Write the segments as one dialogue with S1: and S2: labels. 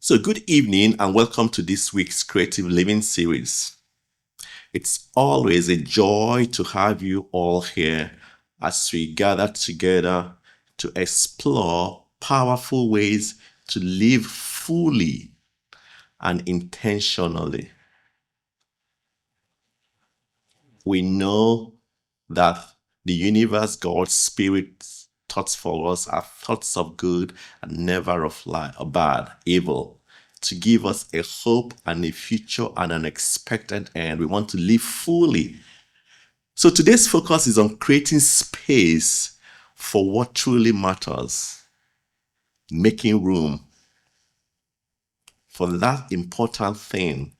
S1: So, good evening and welcome to this week's Creative Living series. It's always a joy to have you all here as we gather together to explore powerful ways to live fully and intentionally. We know that the universe, God's Spirit, thoughts for us are thoughts of good and never of bad, evil, to give us a hope and a future and an expected end. We want to live fully. So today's focus is on creating space for what truly matters, making room for that important thing,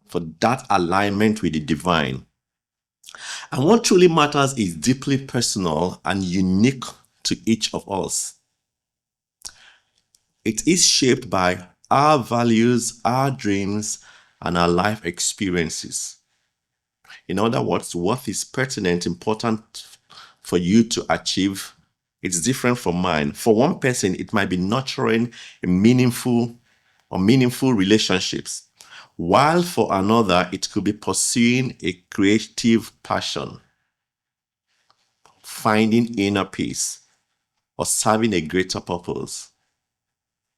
S1: for that alignment with the divine. And what truly matters is deeply personal and unique to each of us. It is shaped by our values, our dreams, and our life experiences. In other words, what is pertinent, important for you to achieve, it's different from mine. For one person, it might be nurturing a meaningful relationships, while for another, it could be pursuing a creative passion, finding inner peace, or serving a greater purpose.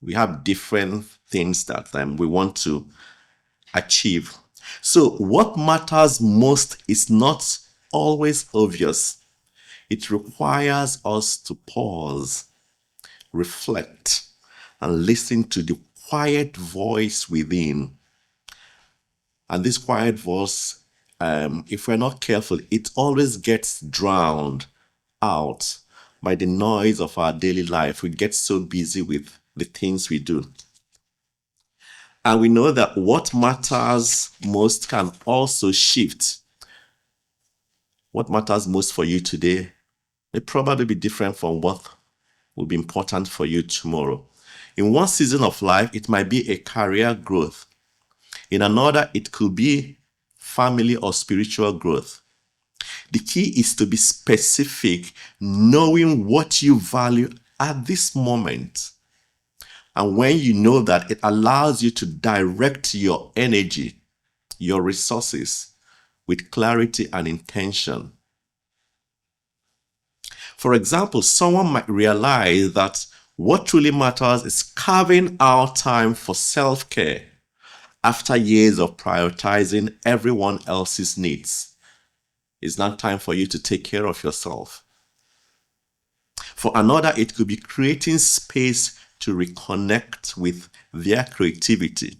S1: We have different things that we want to achieve. So what matters most is not always obvious. It requires us to pause, reflect, and listen to the quiet voice within. And this quiet voice, if we're not careful, it always gets drowned out by the noise of our daily life. We get so busy with the things we do. And we know that what matters most can also shift. What matters most for you today may probably be different from what will be important for you tomorrow. In one season of life, it might be a career growth. In another, it could be family or spiritual growth. The key is to be specific, knowing what you value at this moment. And when you know that, it allows you to direct your energy, your resources with clarity and intention. For example, someone might realize that what truly matters is carving out time for self-care after years of prioritizing everyone else's needs. It's not time for you to take care of yourself. For another, it could be creating space to reconnect with their creativity,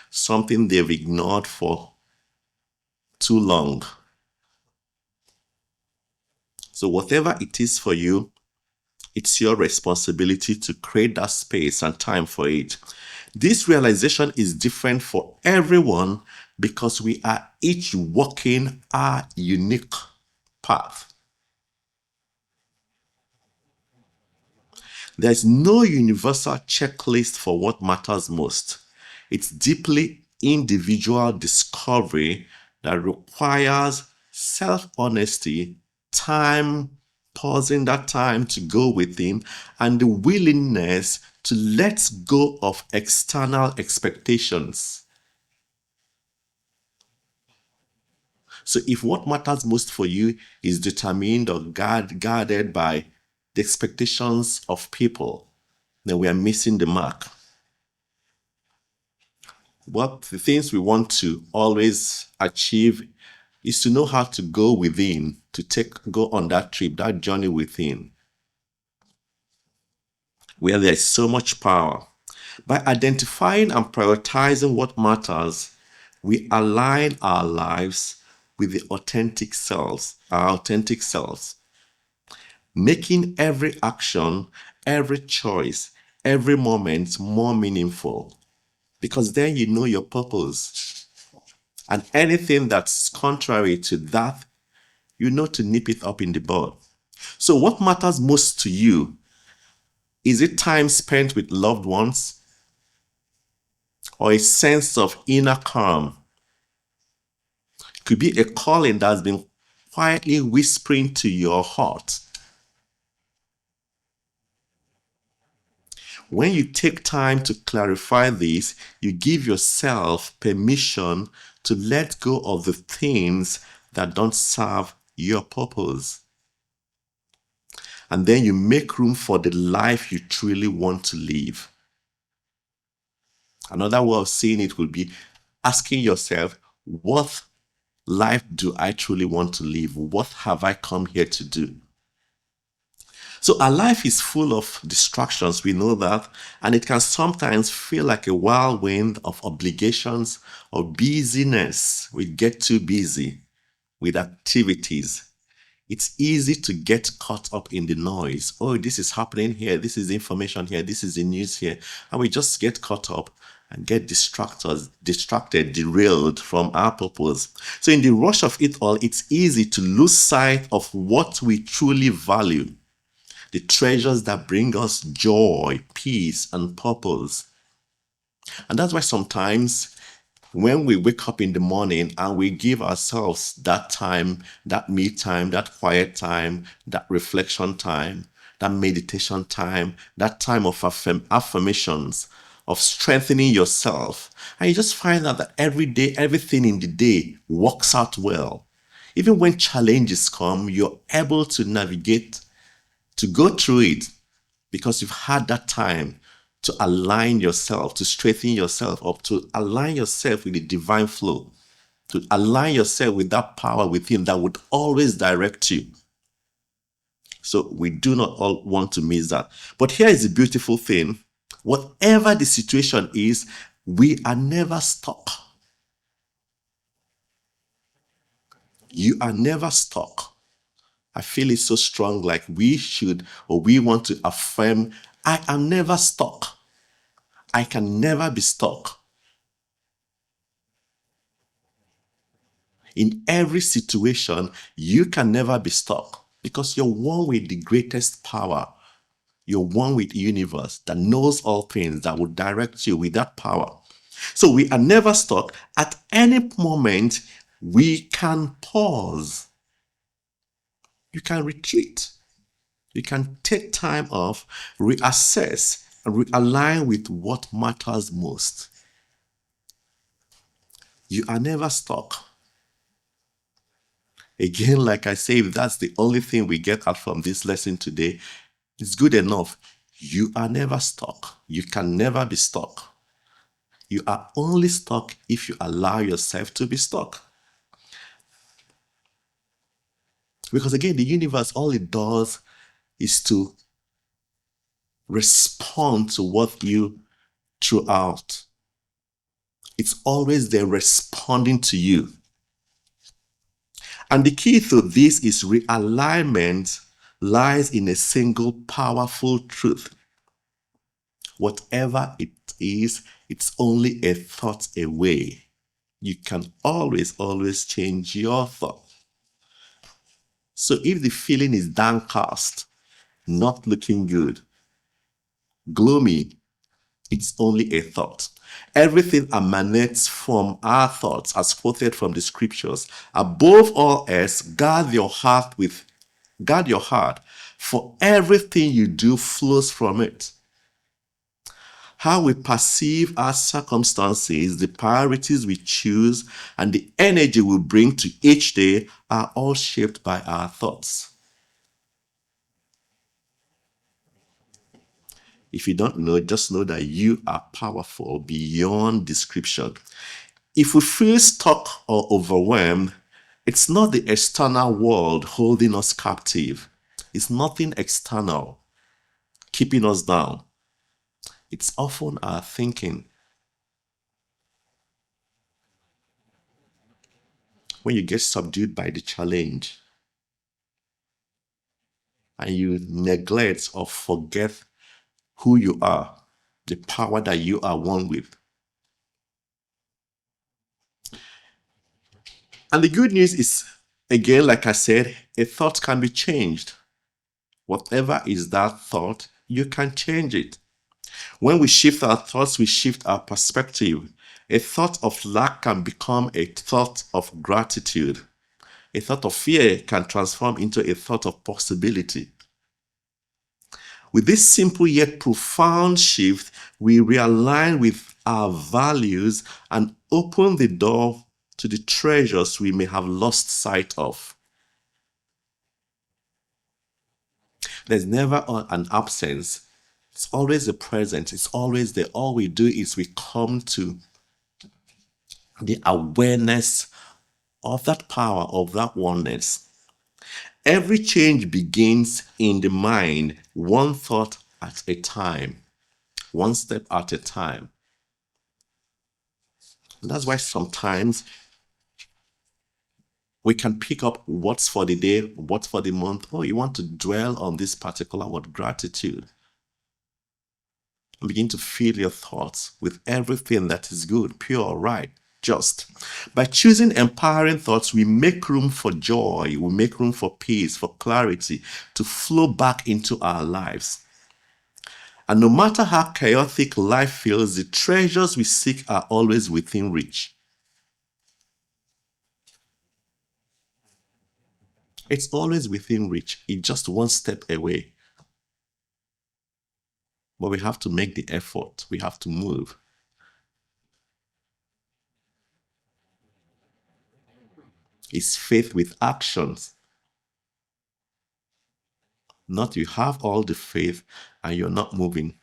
S1: something they've ignored for too long. So whatever it is for you, it's your responsibility to create that space and time for it. This realization is different for everyone because we are each walking our unique path. There's no universal checklist for what matters most. It's deeply individual discovery that requires self-honesty, time, pausing that time to go within, and the willingness to let go of external expectations. So if what matters most for you is determined or guarded by the expectations of people, then we are missing the mark. What the things we want to always achieve is to know how to go within, to go on that trip, that journey within, where there is so much power. By identifying and prioritizing what matters, we align our lives with the authentic selves, our authentic selves, making every action, every choice, every moment more meaningful. Because then you know your purpose. And anything that's contrary to that, you know to nip it up in the bud. So what matters most to you? Is it time spent with loved ones? Or a sense of inner calm? It could be a calling that's been quietly whispering to your heart. When you take time to clarify this, you give yourself permission to let go of the things that don't serve your purpose. And then you make room for the life you truly want to live. Another way of saying it would be asking yourself, what life do I truly want to live? What have I come here to do? So our life is full of distractions, we know that, and it can sometimes feel like a whirlwind of obligations or busyness. We get too busy with activities. It's easy to get caught up in the noise. Oh, this is happening here. This is information here. This is the news here. And we just get caught up and get distracted, derailed from our purpose. So in the rush of it all, it's easy to lose sight of what we truly value, the treasures that bring us joy, peace, and purpose. And that's why sometimes when we wake up in the morning and we give ourselves that time, that me time, that quiet time, that reflection time, that meditation time, that time of affirmations, of strengthening yourself, and you just find out that every day, everything in the day works out well. Even when challenges come, you're able to navigate, to go through it, because you've had that time to align yourself, to strengthen yourself up, to align yourself with the divine flow, to align yourself with that power within that would always direct you. So we do not all want to miss that. But here is the beautiful thing. Whatever the situation is, we are never stuck. You are never stuck. I feel it so strong, like we should, or we want to affirm, I am never stuck. I can never be stuck. In every situation, you can never be stuck because you're one with the greatest power. You're one with the universe that knows all things, that will direct you with that power. So we are never stuck. At any moment, we can pause. You can retreat. You can take time off, reassess, and realign with what matters most. You are never stuck. Again, like I say, if that's the only thing we get out from this lesson today, it's good enough. You are never stuck. You can never be stuck. You are only stuck if you allow yourself to be stuck. Because again, the universe, all it does is to respond to what you threw out. It's always there responding to you. And the key to this is realignment lies in a single powerful truth. Whatever it is, it's only a thought away. You can always change your thought. So if the feeling is downcast, not looking good, gloomy, it's only a thought. Everything emanates from our thoughts, as quoted from the scriptures. Above all else, guard your heart, for everything you do flows from it. How we perceive our circumstances, the priorities we choose, and the energy we bring to each day are all shaped by our thoughts. If you don't know, just know that you are powerful beyond description. If we feel stuck or overwhelmed, it's not the external world holding us captive. It's nothing external keeping us down. It's often our thinking. When you get subdued by the challenge and you neglect or forget who you are, the power that you are one with. And the good news is, again, like I said, a thought can be changed. Whatever is that thought, you can change it. When we shift our thoughts, we shift our perspective. A thought of lack can become a thought of gratitude. A thought of fear can transform into a thought of possibility. With this simple yet profound shift, we realign with our values and open the door to the treasures we may have lost sight of. There's never an absence. It's always a presence. It's always there. All we do is we come to the awareness of that power, of that oneness. Every change begins in the mind, one thought at a time, one step at a time. And that's why sometimes we can pick up what's for the day, what's for the month. Oh, you want to dwell on this particular word, gratitude. And begin to fill your thoughts with everything that is good, pure, right, just. By choosing empowering thoughts, we make room for joy, we make room for peace, for clarity to flow back into our lives. And no matter how chaotic life feels, the treasures we seek are always within reach. It's always within reach. It's just one step away. But we have to make the effort. We have to move. It's faith with actions. Not you have all the faith and you're not moving.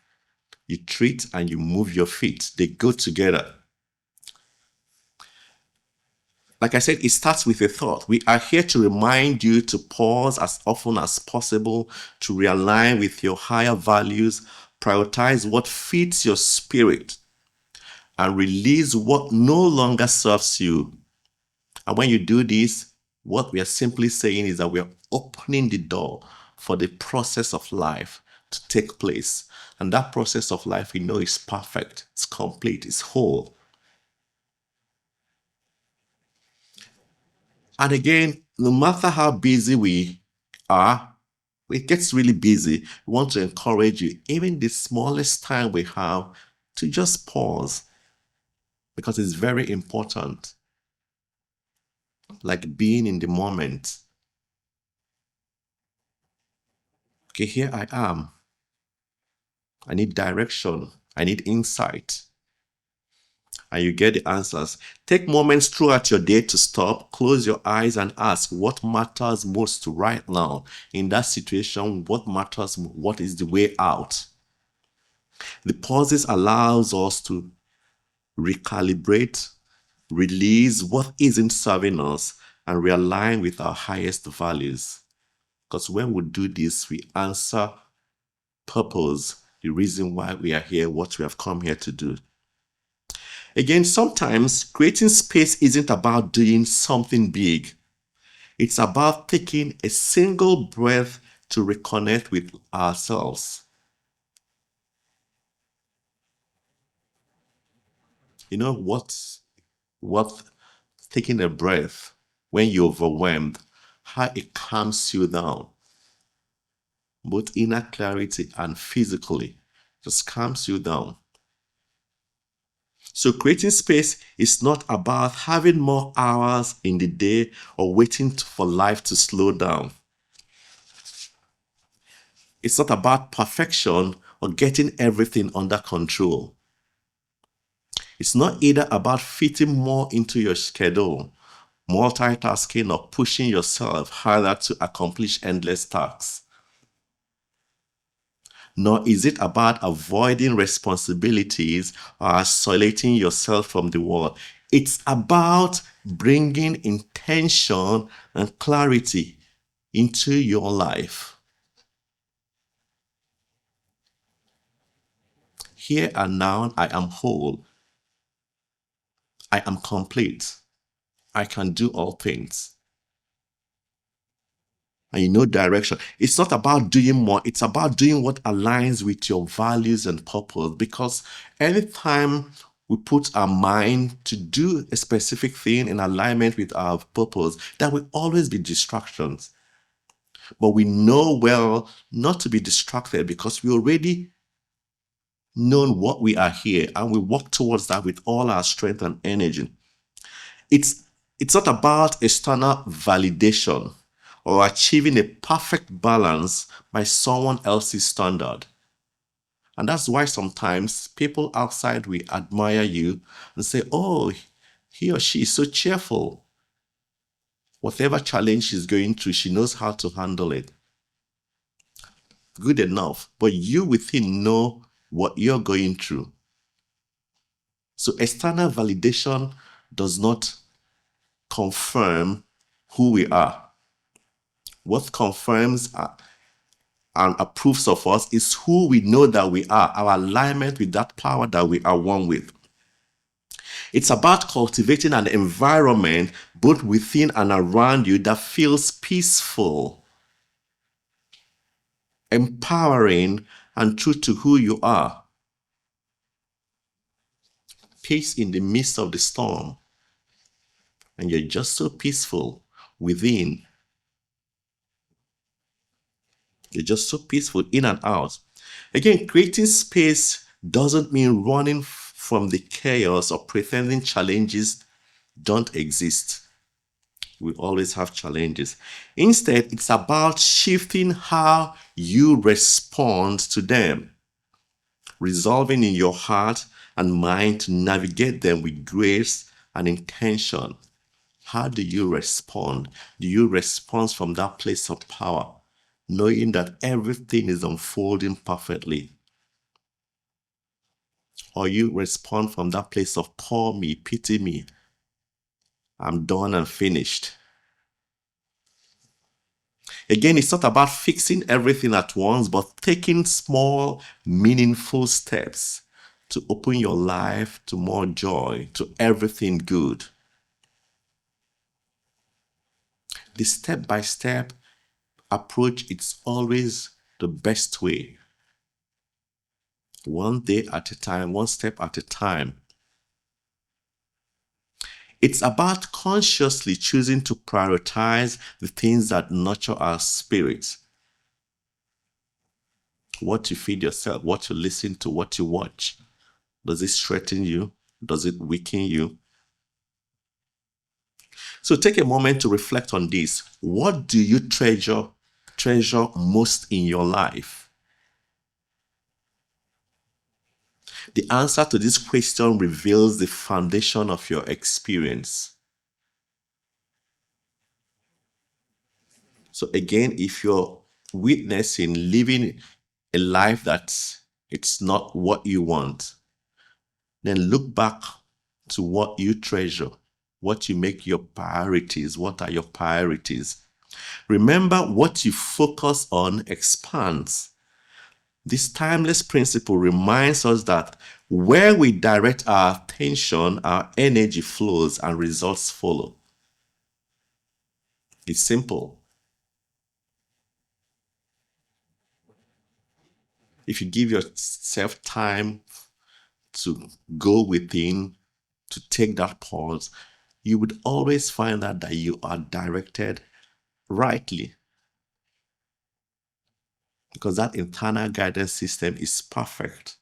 S1: You treat and you move your feet. They go together. Like I said, it starts with a thought. We are here to remind you to pause as often as possible, to realign with your higher values, prioritize what feeds your spirit, and release what no longer serves you. And when you do this, what we are simply saying is that we are opening the door for the process of life to take place. And that process of life, we know, is perfect, it's complete, it's whole. And again, no matter how busy we are, it gets really busy. We want to encourage you, even the smallest time we have, to just pause, because it's very important. Like being in the moment. Okay, here I am. I need direction. I need insight. And you get the answers. Take moments throughout your day to stop, close your eyes and ask what matters most right now. In that situation, what matters, what is the way out? The pauses allows us to recalibrate, release what isn't serving us, and realign with our highest values. Because when we do this, we answer purpose, the reason why we are here, what we have come here to do. Again, sometimes creating space isn't about doing something big. It's about taking a single breath to reconnect with ourselves. You know what taking a breath when you're overwhelmed, how it calms you down, both inner clarity and physically, just calms you down. So creating space is not about having more hours in the day or waiting for life to slow down. It's not about perfection or getting everything under control. It's not either about fitting more into your schedule, multitasking, or pushing yourself harder to accomplish endless tasks. Nor is it about avoiding responsibilities or isolating yourself from the world. It's about bringing intention and clarity into your life. Here and now, I am whole. I am complete. I can do all things. And you know direction. It's not about doing more. It's about doing what aligns with your values and purpose. Because anytime we put our mind to do a specific thing in alignment with our purpose, there will always be distractions. But we know well not to be distracted because we already know what we are here and we work towards that with all our strength and energy. It's not about external validation or achieving a perfect balance by someone else's standard. And that's why sometimes people outside will admire you and say, oh, he or she is so cheerful. Whatever challenge she's going through, she knows how to handle it. Good enough. But you within know what you're going through. So external validation does not confirm who we are. What confirms and approves of us is who we know that we are, our alignment with that power that we are one with. It's about cultivating an environment both within and around you that feels peaceful, empowering, and true to who you are. Peace in the midst of the storm. And you're just so peaceful within. You're just so peaceful in and out. Again, creating space doesn't mean running from the chaos or pretending challenges don't exist. We always have challenges. Instead, it's about shifting how you respond to them, resolving in your heart and mind to navigate them with grace and intention. How do you respond? Do you respond from that place of power, knowing that everything is unfolding perfectly? Or you respond from that place of poor me, pity me, I'm done and finished? Again, it's not about fixing everything at once, but taking small, meaningful steps to open your life to more joy, to everything good. The step-by-step approach is always the best way. One day at a time, one step at a time. It's about consciously choosing to prioritize the things that nurture our spirits. What you feed yourself, what you listen to, what you watch. Does it strengthen you? Does it weaken you? So take a moment to reflect on this. What do you treasure most in your life? The answer to this question reveals the foundation of your experience. So again, if you're witnessing living a life that it's not what you want, then look back to what you treasure, what you make your priorities. What are your priorities? Remember, what you focus on expands. This timeless principle reminds us that where we direct our attention, our energy flows and results follow. It's simple. If you give yourself time to go within, to take that pause, you would always find out that you are directed rightly. Because that internal guidance system is perfect.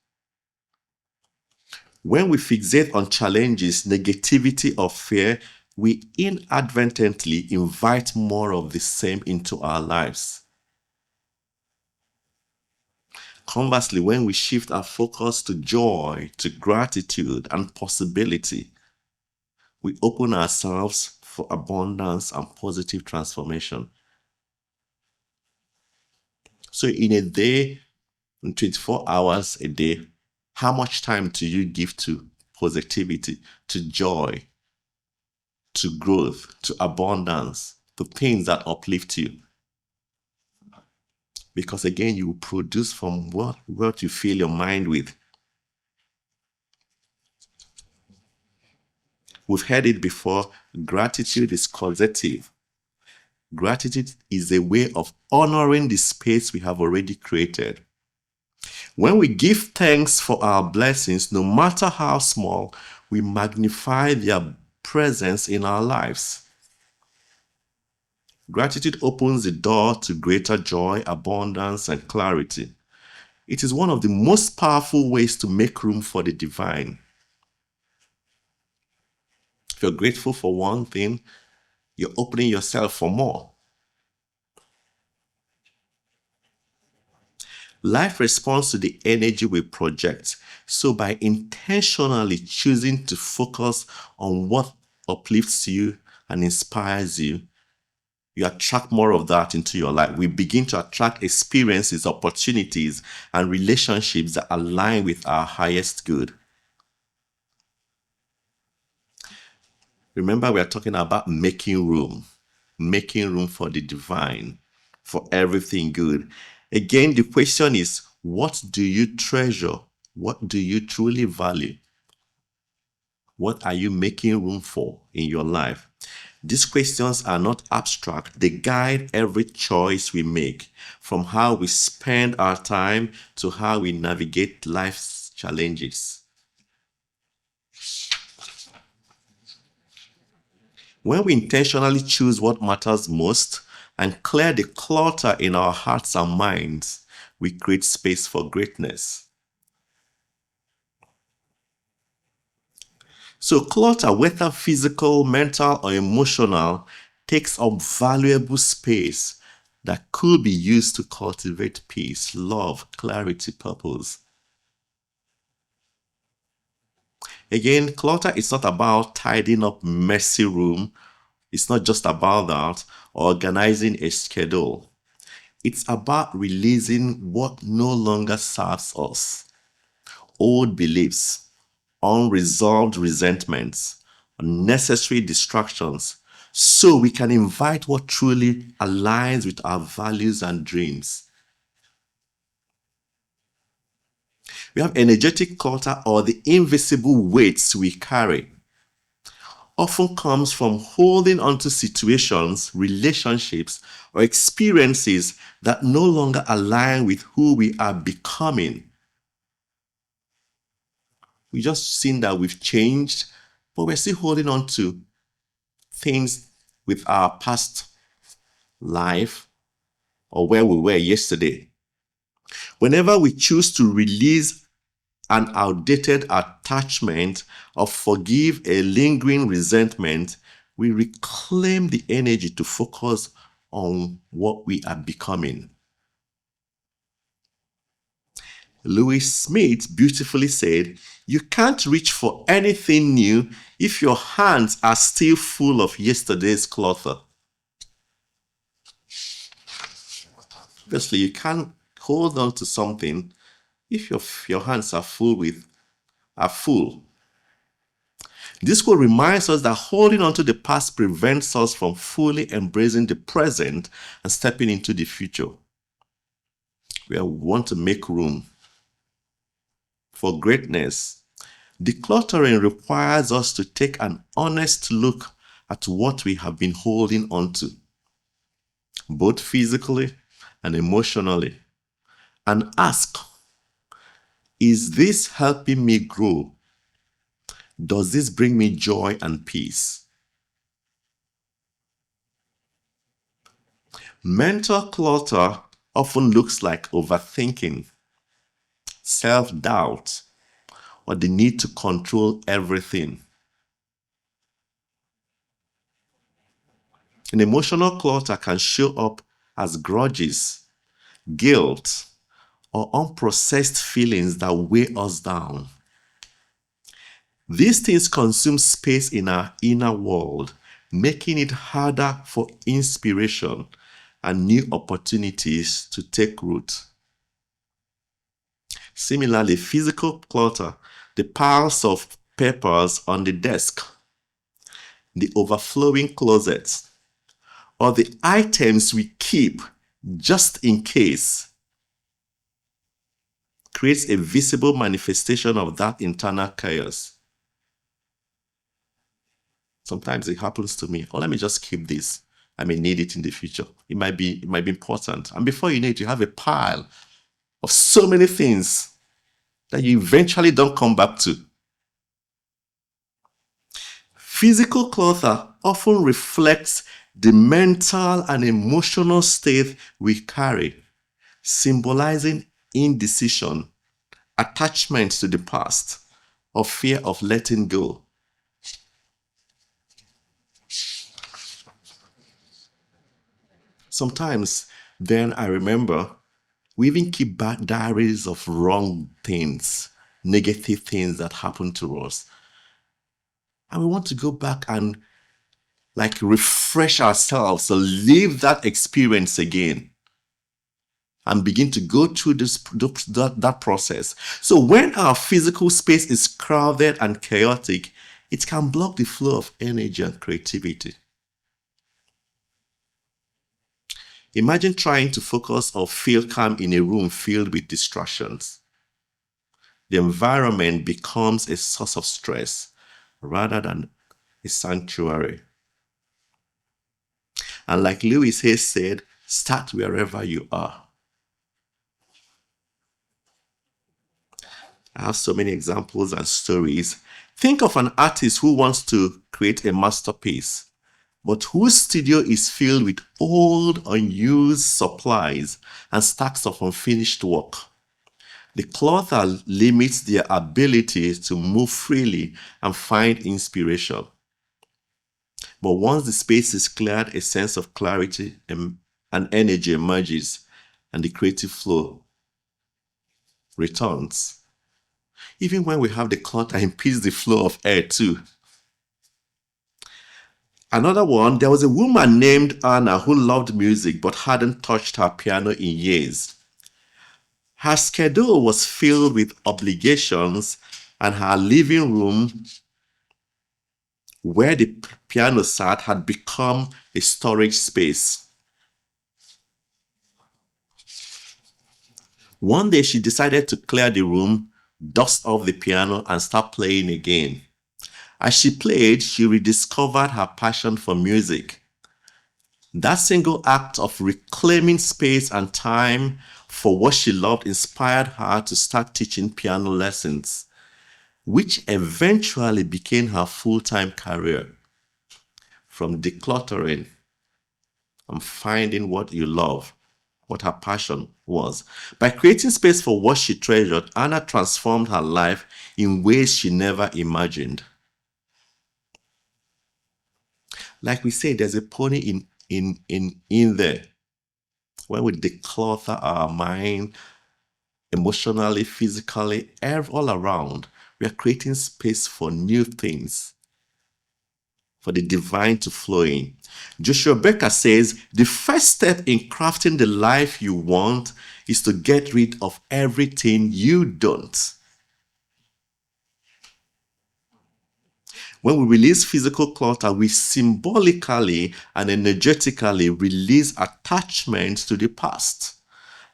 S1: When we fixate on challenges, negativity, or fear, we inadvertently invite more of the same into our lives. Conversely, when we shift our focus to joy, to gratitude, and possibility, we open ourselves for abundance and positive transformation. So in a day, in 24 hours a day, how much time do you give to positivity, to joy, to growth, to abundance, to things that uplift you? Because again, you produce from what you fill your mind with. We've heard it before, gratitude is causative. Gratitude is a way of honoring the space we have already created. When we give thanks for our blessings, no matter how small, we magnify their presence in our lives. Gratitude opens the door to greater joy, abundance, and clarity. It is one of the most powerful ways to make room for the divine. If you're grateful for one thing, you're opening yourself for more. Life responds to the energy we project. So by intentionally choosing to focus on what uplifts you and inspires you, you attract more of that into your life. We begin to attract experiences, opportunities, and relationships that align with our highest good. Remember, we are talking about making room for the divine, for everything good. Again, the question is, what do you treasure? What do you truly value? What are you making room for in your life? These questions are not abstract. They guide every choice we make, from how we spend our time to how we navigate life's challenges. When we intentionally choose what matters most and clear the clutter in our hearts and minds, we create space for greatness. So clutter, whether physical, mental, or emotional, takes up valuable space that could be used to cultivate peace, love, clarity, purpose. Again, clutter is not about tidying up messy room. It's not just about that, or organizing a schedule. It's about releasing what no longer serves us. Old beliefs, unresolved resentments, unnecessary distractions, so we can invite what truly aligns with our values and dreams. We have energetic clutter, or the invisible weights we carry. Often comes from holding onto situations, relationships, or experiences that no longer align with who we are becoming. We just seen that we've changed, but we're still holding on to things with our past life or where we were yesterday. Whenever we choose to release an outdated attachment or forgive a lingering resentment, we reclaim the energy to focus on what we are becoming. Louise Smith beautifully said, "You can't reach for anything new if your hands are still full of yesterday's clutter." Obviously, you can't hold on to something if your hands are full. This quote reminds us that holding on to the past prevents us from fully embracing the present and stepping into the future. We want to make room for greatness. Decluttering requires us to take an honest look at what we have been holding on to, both physically and emotionally, and ask, is this helping me grow? Does this bring me joy and peace? Mental clutter often looks like overthinking, self-doubt, or the need to control everything. An emotional clutter can show up as grudges, guilt, or unprocessed feelings that weigh us down. These things consume space in our inner world, making it harder for inspiration and new opportunities to take root. Similarly, physical clutter, the piles of papers on the desk, the overflowing closets, or the items we keep just in case, creates a visible manifestation of that internal chaos. Sometimes it happens to me. Oh, let me just keep this. I may need it in the future. It might be important. And before you know it, you have a pile of so many things that you eventually don't come back to. Physical clutter often reflects the mental and emotional state we carry, symbolizing indecision, attachment to the past, or fear of letting go. Sometimes then I remember We even keep back diaries of wrong things, negative things that happen to us. And we want to go back and like refresh ourselves, so live that experience again and begin to go through that process. So when our physical space is crowded and chaotic, it can block the flow of energy and creativity. Imagine trying to focus or feel calm in a room filled with distractions. The environment becomes a source of stress rather than a sanctuary. And like Louise has said, start wherever you are. I have so many examples and stories. Think of an artist who wants to create a masterpiece, but whose studio is filled with old, unused supplies and stacks of unfinished work. The clutter limits their ability to move freely and find inspiration. But once the space is cleared, a sense of clarity and energy emerges, and the creative flow returns. Even when we have the clutter, impedes the flow of air too. Another one, there was a woman named Anna who loved music but hadn't touched her piano in years. Her schedule was filled with obligations, and her living room where the piano sat had become a storage space. One day she decided to clear the room, dust off the piano, and start playing again. As she played, she rediscovered her passion for music. That single act of reclaiming space and time for what she loved inspired her to start teaching piano lessons, which eventually became her full-time career. From decluttering and finding what you love, what her passion was. By creating space for what she treasured, Anna transformed her life in ways she never imagined. Like we say, there's a pony in there. When we declutter our mind, emotionally, physically, all around, we are creating space for new things, for the divine to flow in. Joshua Becker says, the first step in crafting the life you want is to get rid of everything you don't. When we release physical clutter, we symbolically and energetically release attachment to the past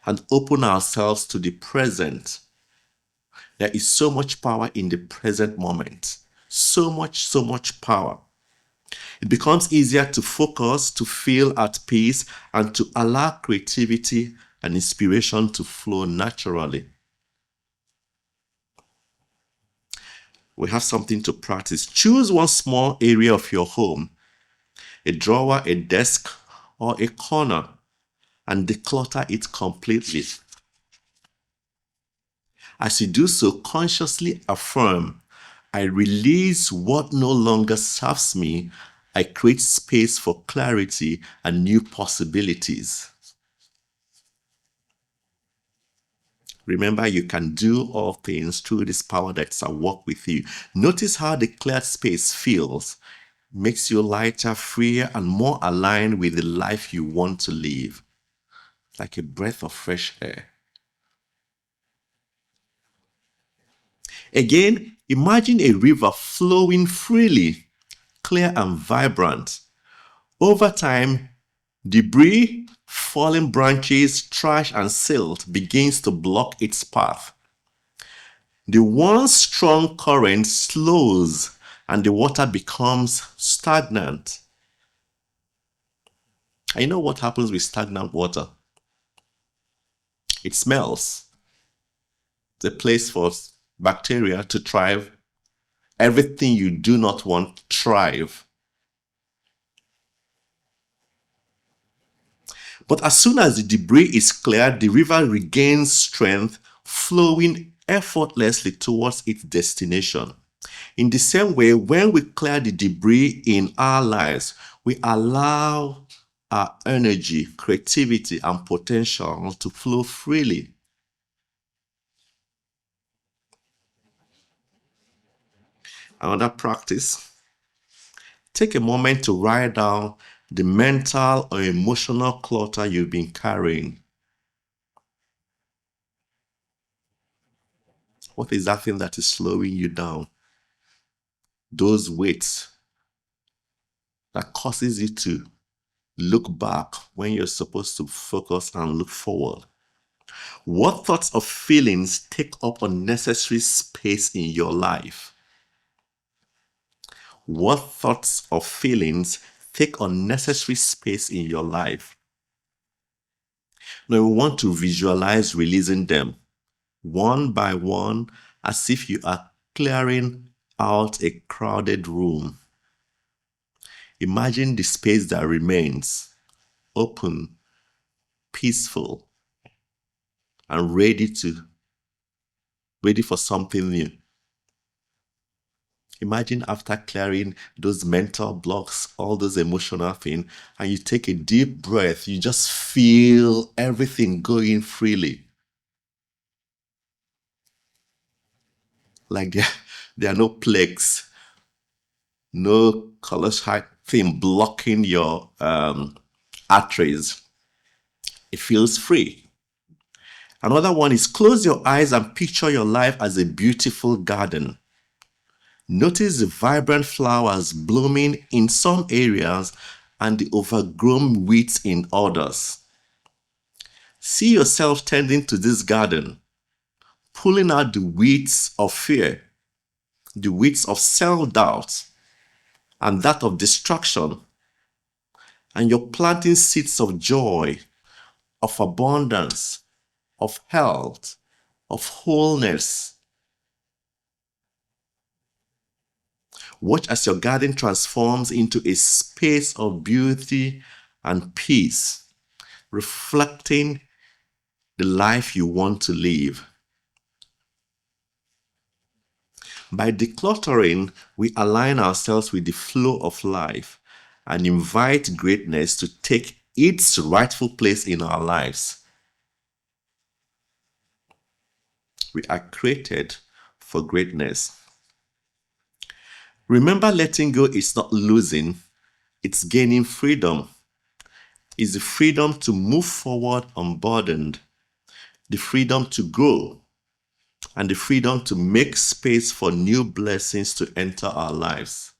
S1: and open ourselves to the present. There is so much power in the present moment. So much power. It becomes easier to focus, to feel at peace, and to allow creativity and inspiration to flow naturally. We have something to practice. Choose one small area of your home, a drawer, a desk, or a corner, and declutter it completely. As you do so, consciously affirm, I release what no longer serves me. I create space for clarity and new possibilities. Remember, you can do all things through this power that's at work with you. Notice how the cleared space feels. Makes you lighter, freer, and more aligned with the life you want to live. Like a breath of fresh air. Again, imagine a river flowing freely, clear and vibrant. Over time, debris, fallen branches, trash, and silt begins to block its path. The once strong current slows and the water becomes stagnant. And you know what happens with stagnant water? It smells. It's a place for bacteria to thrive. Everything you do not want thrive. But as soon as the debris is cleared, the river regains strength, flowing effortlessly towards its destination. In the same way, when we clear the debris in our lives, we allow our energy, creativity, and potential to flow freely. Another practice, take a moment to write down the mental or emotional clutter you've been carrying. What is that thing that is slowing you down? Those weights that causes you to look back when you're supposed to focus and look forward. What thoughts or feelings take up unnecessary space in your life? What thoughts or feelings take unnecessary space in your life? Now we want to visualize releasing them one by one, as if you are clearing out a crowded room. Imagine the space that remains open, peaceful, and ready for something new. Imagine after clearing those mental blocks, all those emotional things, and you take a deep breath, you just feel everything going freely. Like there are no plagues, no colossal thing blocking your arteries. It feels free. Another one is close your eyes and picture your life as a beautiful garden. Notice the vibrant flowers blooming in some areas and the overgrown weeds in others. See yourself tending to this garden, pulling out the weeds of fear, the weeds of self-doubt, and that of distraction. And you're planting seeds of joy, of abundance, of health, of wholeness. Watch as your garden transforms into a space of beauty and peace, reflecting the life you want to live. By decluttering, we align ourselves with the flow of life and invite greatness to take its rightful place in our lives. We are created for greatness. Remember, letting go is not losing, it's gaining freedom. It's the freedom to move forward unburdened, the freedom to grow, and the freedom to make space for new blessings to enter our lives.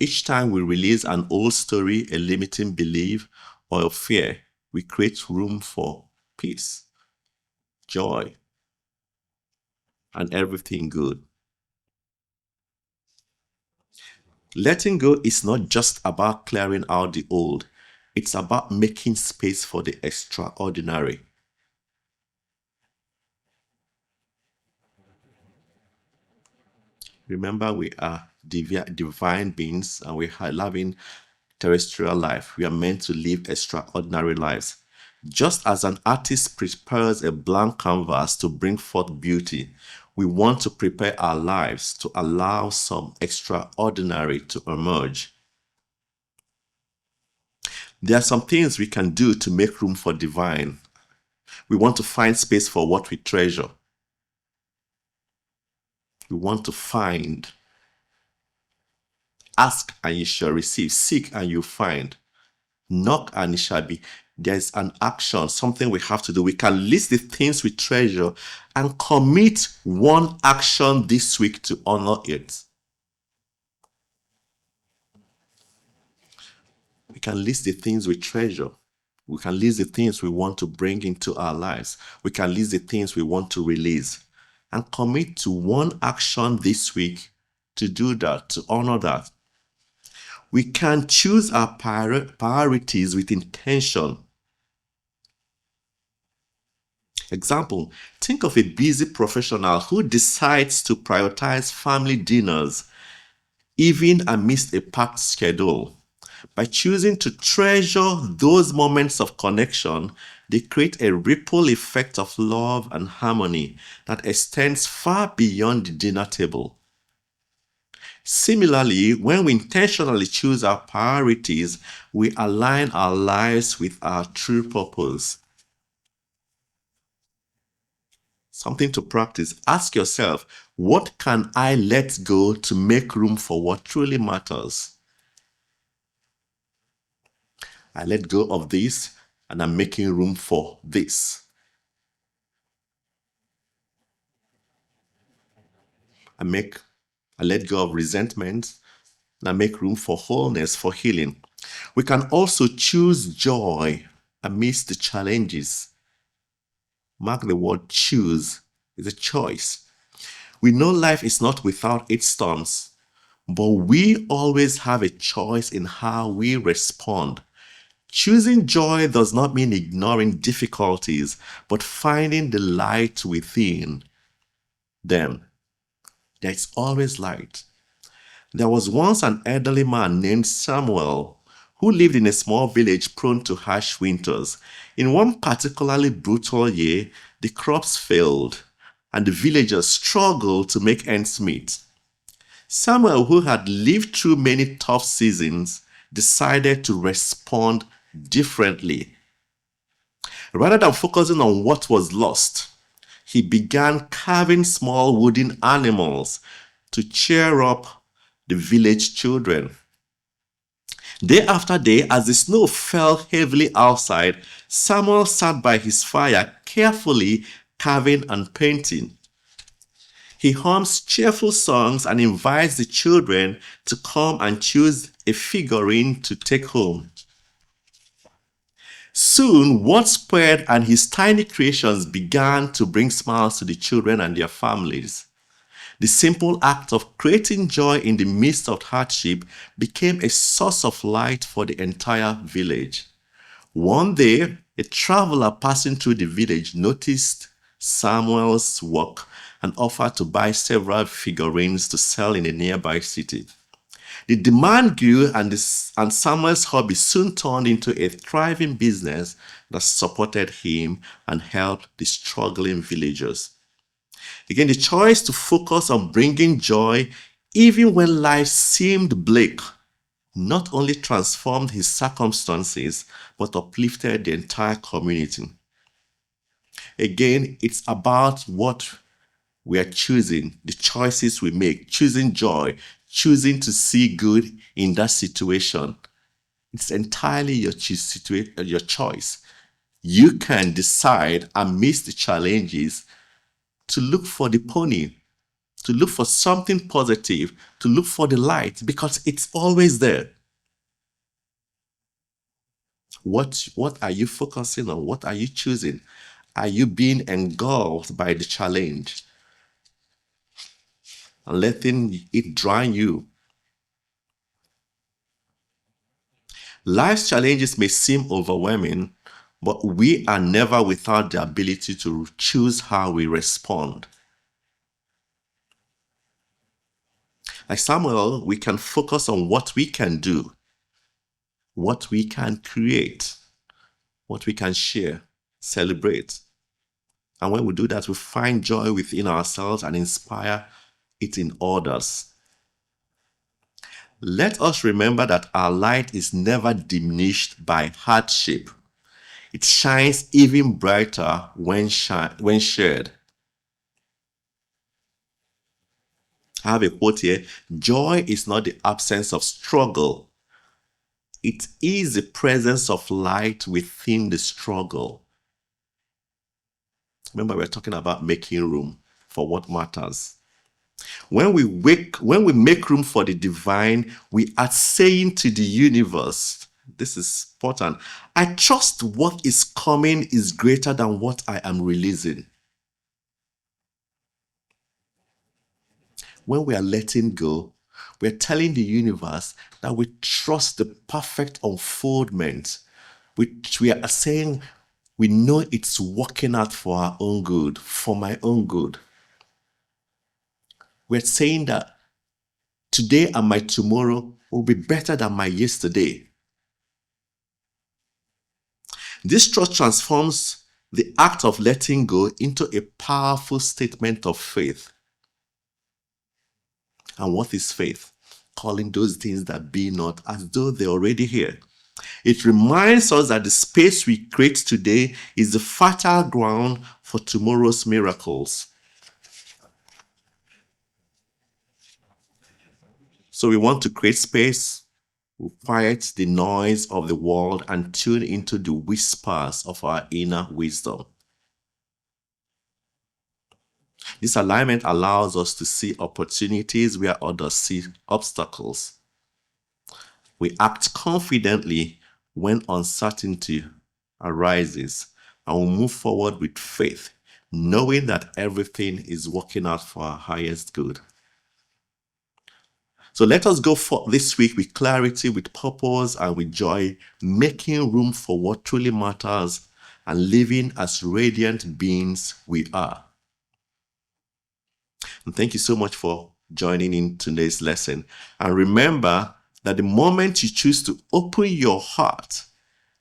S1: Each time we release an old story, a limiting belief, or a fear, we create room for peace, joy, and everything good. Letting go is not just about clearing out the old, it's about making space for the extraordinary. Remember, we are divine beings and we are living terrestrial life. We are meant to live extraordinary lives. Just as an artist prepares a blank canvas to bring forth beauty, we want to prepare our lives to allow some extraordinary to emerge. There are some things we can do to make room for divine. We want to find space for what we treasure. We want to find. Ask and you shall receive. Seek and you find. Knock and it shall be. There's an action, something we have to do. We can list the things we treasure and commit one action this week to honor it. We can list the things we treasure. We can list the things we want to bring into our lives. We can list the things we want to release and commit to one action this week to do that, to honor that. We can choose our priorities with intention. Example, think of a busy professional who decides to prioritize family dinners even amidst a packed schedule. By choosing to treasure those moments of connection, they create a ripple effect of love and harmony that extends far beyond the dinner table. Similarly, when we intentionally choose our priorities, we align our lives with our true purpose. Something to practice. Ask yourself, what can I let go to make room for what truly matters? I let go of this and I'm making room for this. I let go of resentment and I make room for wholeness, for healing. We can also choose joy amidst the challenges. Mark the word choose. It's a choice. We know life is not without its storms, but we always have a choice in how we respond. Choosing joy does not mean ignoring difficulties, but finding the light within them. There's always light. There was once an elderly man named Samuel who lived in a small village prone to harsh winters. In one particularly brutal year, the crops failed and the villagers struggled to make ends meet. Samuel, who had lived through many tough seasons, decided to respond differently. Rather than focusing on what was lost, he began carving small wooden animals to cheer up the village children. Day after day, as the snow fell heavily outside, Samuel sat by his fire, carefully carving and painting. He hums cheerful songs and invites the children to come and choose a figurine to take home. Soon, word spread and his tiny creations began to bring smiles to the children and their families. The simple act of creating joy in the midst of hardship became a source of light for the entire village. One day, a traveler passing through the village noticed Samuel's work and offered to buy several figurines to sell in a nearby city. The demand grew and Samuel's hobby soon turned into a thriving business that supported him and helped the struggling villagers. Again, the choice to focus on bringing joy even when life seemed bleak not only transformed his circumstances, but uplifted the entire community. Again, it's about what we are choosing, the choices we make, choosing joy, choosing to see good in that situation. It's entirely your choice. You can decide amidst the challenges to look for the pony, to look for something positive, to look for the light, because it's always there. What are you focusing on? What are you choosing? Are you being engulfed by the challenge and letting it drown you? Life's challenges may seem overwhelming, but we are never without the ability to choose how we respond. Like Samuel, we can focus on what we can do, what we can create, what we can share, celebrate. And when we do that, we find joy within ourselves and inspire it in others. Let us remember that our light is never diminished by hardship. It shines even brighter when shared. I have a quote here. Joy is not the absence of struggle. It is the presence of light within the struggle. Remember, we're talking about making room for what matters. When we make room for the divine, we are saying to the universe, this is important, I trust what is coming is greater than what I am releasing. When we are letting go, we're telling the universe that we trust the perfect unfoldment, which we are saying we know it's working out for our own good, for my own good. We're saying that today and my tomorrow will be better than my yesterday. This trust transforms the act of letting go into a powerful statement of faith. And what is faith? calling those things that be not as though they're already here. It reminds us that the space we create today is the fertile ground for tomorrow's miracles. So we want to create space, we quiet the noise of the world and tune into the whispers of our inner wisdom. This alignment allows us to see opportunities where others see obstacles. We act confidently when uncertainty arises, and we move forward with faith, knowing that everything is working out for our highest good. So let us go forth this week with clarity, with purpose, and with joy, making room for what truly matters and living as radiant beings we are. And thank you so much for joining in today's lesson. And remember that the moment you choose to open your heart,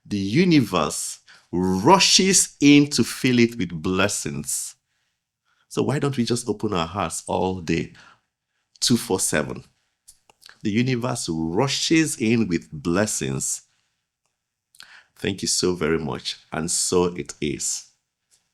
S1: the universe rushes in to fill it with blessings. So why don't we just open our hearts all day, 24/7? The universe rushes in with blessings. Thank you so very much. And so it is.